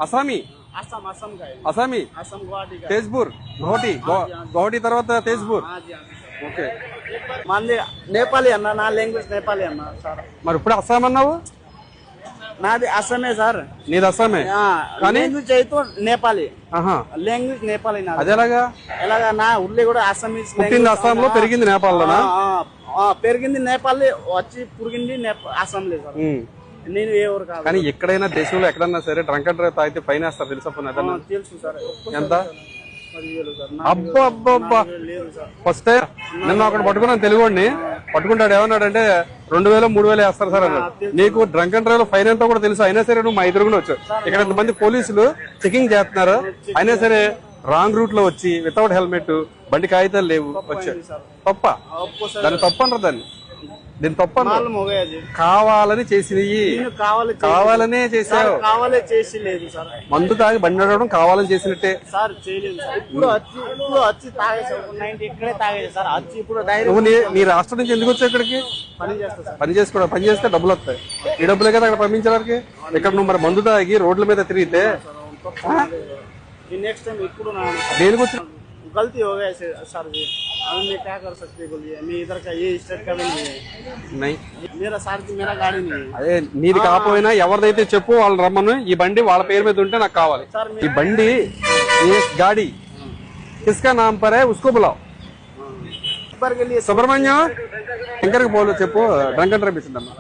అసామీ असम असम का है అసామీ असम गुवाहाटी का తేజ్పూర్ గౌహటి గౌహటి తర్వాత తేజ్పూర్ हाँ जी हाँ जी ఓకే मान लिया नेपाली अन्ना ना लैंग्वेज नेपाली अन्ना सर మరి ఇప్పుడు అస్సాం అన్నావు నాది అసమే సార్ నీది అస్సామే కానీ లాంగ్వేజ్ అయితే నేపాలి ఆహా లాంగ్వేజ్ నేపాలి నాది అదేలాగా ఎలాగా నా ఉర్లి కూడా అస్సామీస్ పుట్టింది అస్సాంలో పెరిగింది నేపాల్లోనా పెరిగింది నేపాల్ వచ్చి పురిగింది అస్సాంలే సార్ నేను ఏ ఊరు కాదు కానీ ఎక్కడైనా దేశంలో ఎక్కడన్నా సరే డ్రంక్ అండ్ డ్రైవ్ తాగితే ఫైన్ వేస్తారు తెలుసా పోనీ ఏదన్నా? తెలుసు సార్ ఎంత 10,000 సార్ అబ్బా అబ్బా అబ్బా లేదు సార్ ఫస్ట్ నిన్న ఒకటి పట్టుకున్నాను తెలుగుడిని పట్టుకుంటాడు ఏమన్నాడంటే 2,000 3,000 వేస్తారు సార్ అన్నాడు. నీకు డ్రంక్ అండ్ డ్రైవ్ లో ఫైన్ ఎంతో కూడా తెలుసు అయినా సరే నువ్వు మా ఎదురుగునే వచ్చావు. ఇక్కడ ఇంతమంది పోలీసులు చెకింగ్ చేస్తున్నారు అయినా సరే రాంగ్ రూట్ లో వచ్చి వితౌట్ హెల్మెట్ బండి కాగితాలు లేవు వచ్చాడు. తప్ప దాన్ని తప్పు అంటారు దాన్ని దీని తప్ప కావాలని చేసినవి కావాలనే చేసావు కావాలే చేసి లేదు సార్ మందు తాగి బండి నడవడం కావాలని చేసినట్టే సార్ చేయలేదు సార్ ఇప్పుడు వచ్చి తాగేసారు 90 ఇక్కడే తాగేది సార్ వచ్చి ఇప్పుడు నువ్వు నీ రాష్ట్రం నుంచి ఎందుకు వచ్చావు ఇక్కడికి పని చేస్తా సార్ పని చేసుకోవడం పని చేస్తే డబ్బులు వస్తాయి ఈ డబ్బులే కదా అక్కడ పంపించడానికి ఇక్కడ నువ్వు మరి మందు తాగి రోడ్ల మీద తిరిగితే नेक्स्ट टाइम ఇప్పుడు దేనికి వచ్చి गलती हो गया सर जी अब मैं क्या कर सकते बोलिए मैं इधर का ये स्टेट का भी नहीं है मेरा सार जी मेरा गाड़ी नहीं है అదే నీది కాకపోయినా ఎవరిదైతే చెప్పు వాళ్ళు రమ్మను ఈ బండి వాళ్ళ పేరు మీద ఉంటే నాకు కావాలి ఈ బండి ये गाड़ी किसका नाम पर है उसको बुलाओ के लिए సుబ్రహ్మణ్యం శంకర్కి పోలు చెప్పు డ్రంక్ అండ్ డ్రైవ్ ఇచ్చిందమ్మా